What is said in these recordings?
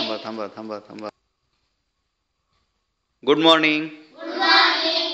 थांबा थांबा थांबा थांबा. Good morning. Good morning.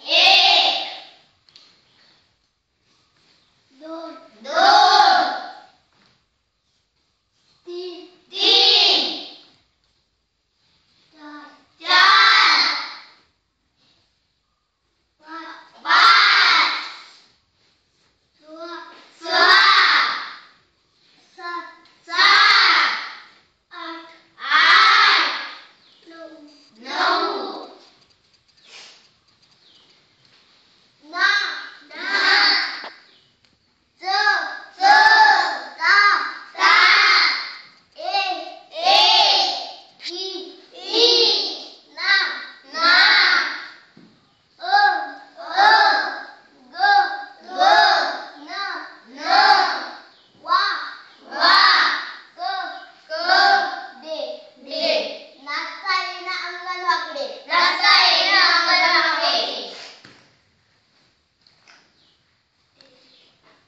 एक, दोन, तीन, चार, पाच, सहा, सात, आठ, नऊ,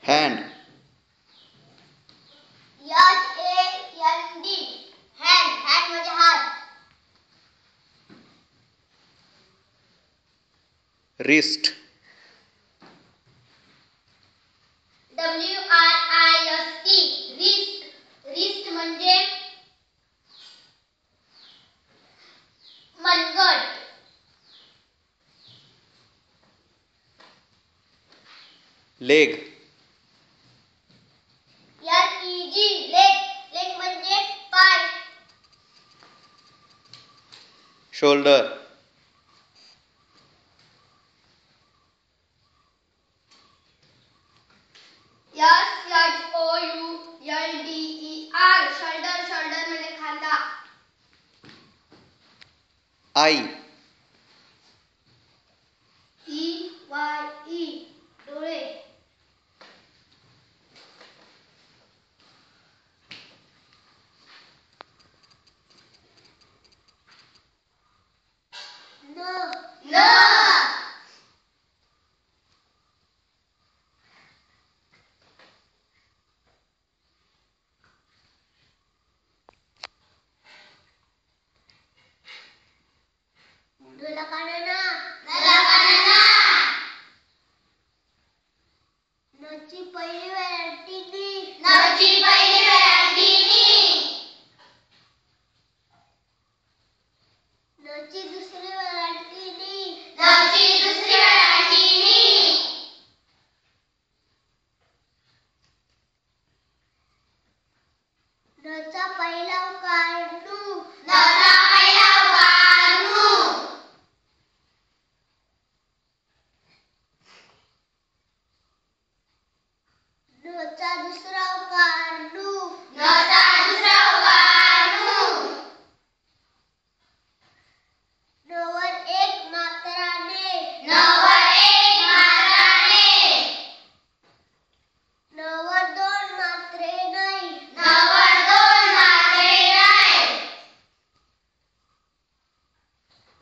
hand. HAND, hand म्हणजे हात. Wrist. WRIST, wrist म्हणजे मनगट. Leg. leg म्हणजे पाय. Shoulder. SHOULDER, shoulder म्हणजे खांदा. Eye. EYE, डोळे. नख. नची पहिली व्हरायटी नची दुसरी व्हरायटी नचा पहिला काढू नचा दुसरा काढू नवर एक मात्राने नवर दोन मात्रे नाही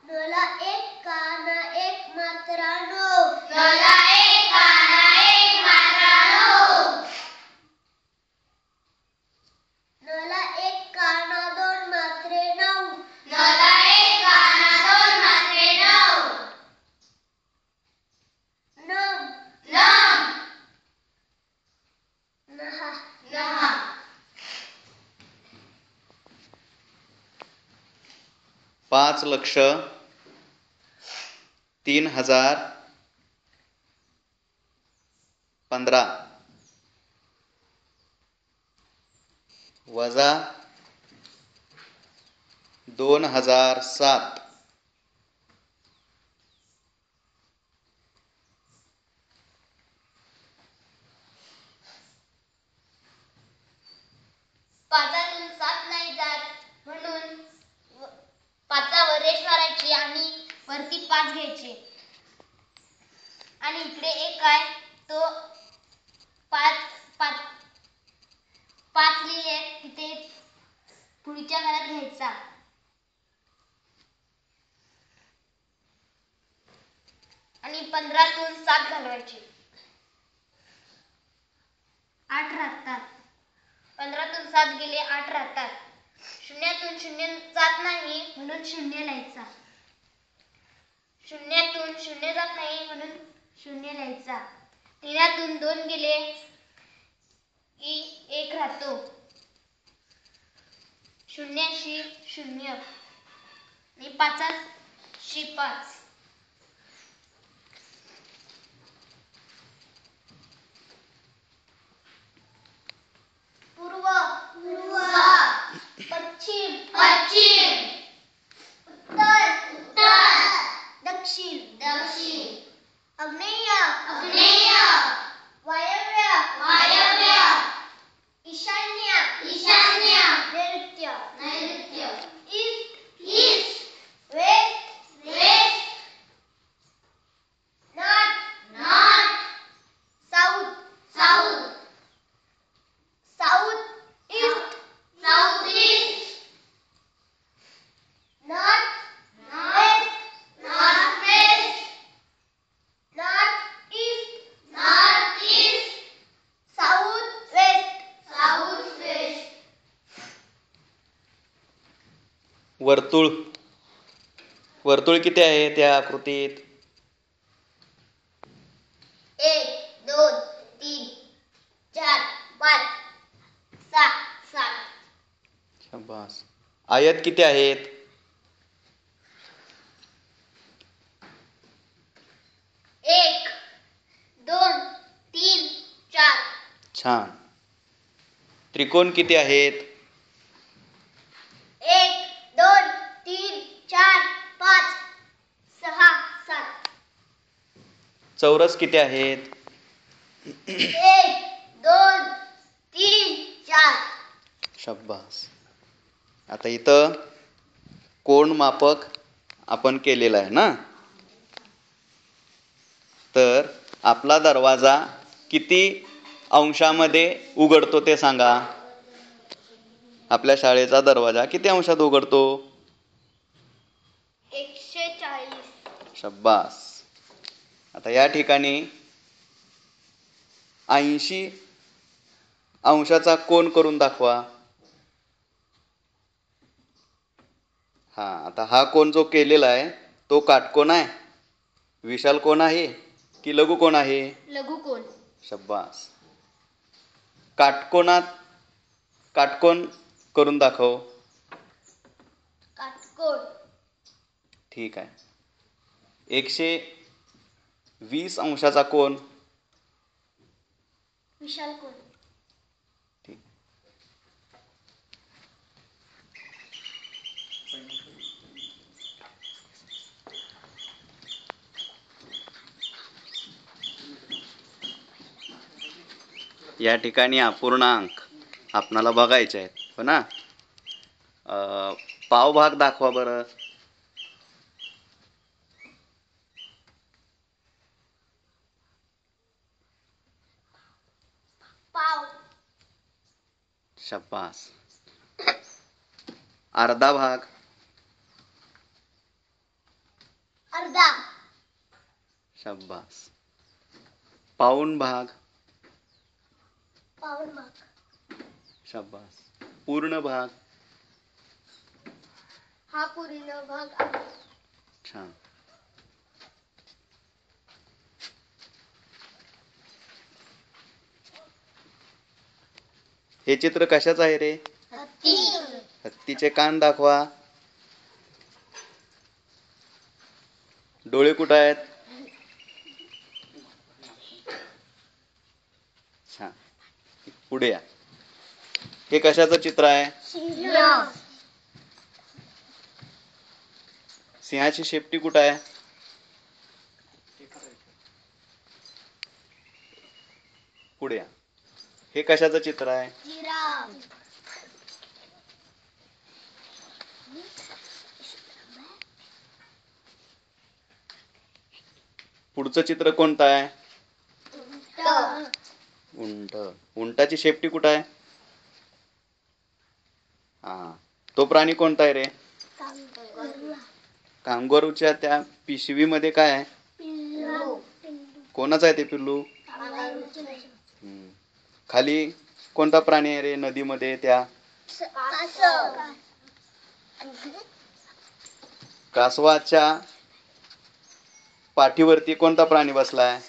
नला एक काना एक मात्रा नो नला एक काना दोन मात्रे नऊ नम नहा 5,03,015 वजा 2,007 पाचातून 7 नाही जात म्हणून पाचावर रेष मारायची आणि वरती 5 घ्यायचे आणि इकडे एक आहे तो 5 लिहिले तिथे पुढच्या घरात घ्यायचा आणि 15तून 7 घालवायचे. 8 राहतात. 15तून 7 गेले 8 राहतात. शून्यातून शून्य जात नाही म्हणून शून्य लिहायचा. शून्यातून शून्य जात नाही म्हणून शून्य लिहायचा. 3तून 2 गेले की 1 राहतो. शून्याशी शून्य आणि 5शी 5. पूर्व पश्चिम उत्तर दक्षिण आग्नेय वायव्य ईशान्य नैऋत्य east west north south east north west north east south west. वर्तुळ किती आहे त्या आकृतीत? 1 2 3 4 5 6 7. शाबास. आयत किती आहेत? 1 2 3 4. छान. त्रिकोण किती आहेत? 1 2 3 4 5 6 7. चौरस किती आहेत? 1 2 3 4. शाबास. आता इथं कोण मापक आपण केलेला आहे ना, तर आपला दरवाजा किती अंशामध्ये उघडतो ते सांगा. आपल्या शाळेचा दरवाजा किती अंशात उघडतो? 140. शाबास. आता या ठिकाणी 80 अंशाचा कोन करून दाखवा. आता हा कोन जो केलेला आहे तो काटकोन आहे, विशाल कोन आहे की लघु कोन आहे? लघुकोन. शाबास. काटकोन करून दाखव. काटकोन. ठीक आहे. 120 अंशाचा कोन? विशाल कोन. ठीक. या ठिकाणी अपूर्णांक आपणाला बघायचे आहेत, हो ना. पावभाग दाखवा बरं. पाव. शाबास. अर्धा भाग? अर्धा. शाबास. पाऊण भाग? पाऊण भाग. शाबास. पूर्ण भाग? हा पूर्ण भाग आहे. छान. हे चित्र कशाच आहे रे? हत्ती. हत्तीचे कान दाखवा. डोळे कुठे आहेत? छान. पुढे या. हे कशाचं चित्र आहे? सिंह. सिंहाची शेपटी कुठे आहे? पुढे या. हे कशाचं चित्र आहे? जिराफ. पुढचं चित्र कोणतं आहे? उंट. उंटाची शेपटी कुठे आहे? तो प्राणी कोणता आहे रे? कांगारूच्या त्या पिशवीमध्ये काय आहे? कोणाचं आहे ते पिल्लू? हम्म. खाली कोणता प्राणी आहे रे नदीमध्ये त्या? कासवाच्या पाठीवरती कोणता प्राणी बसलाय?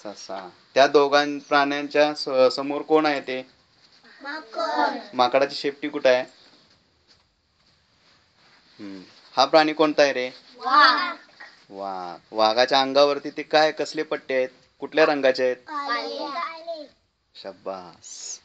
ससा. त्या दोघां प्राण्यांच्या समोर कोण आहे ते? माकडाची शेपटी कुठे आहे? हा प्राणी कोणता आहे रे? वाघ. वाघाच्या अंगावरती ते काय कसले पट्टे आहेत? कुठल्या रंगाचे आहेत? शाबास.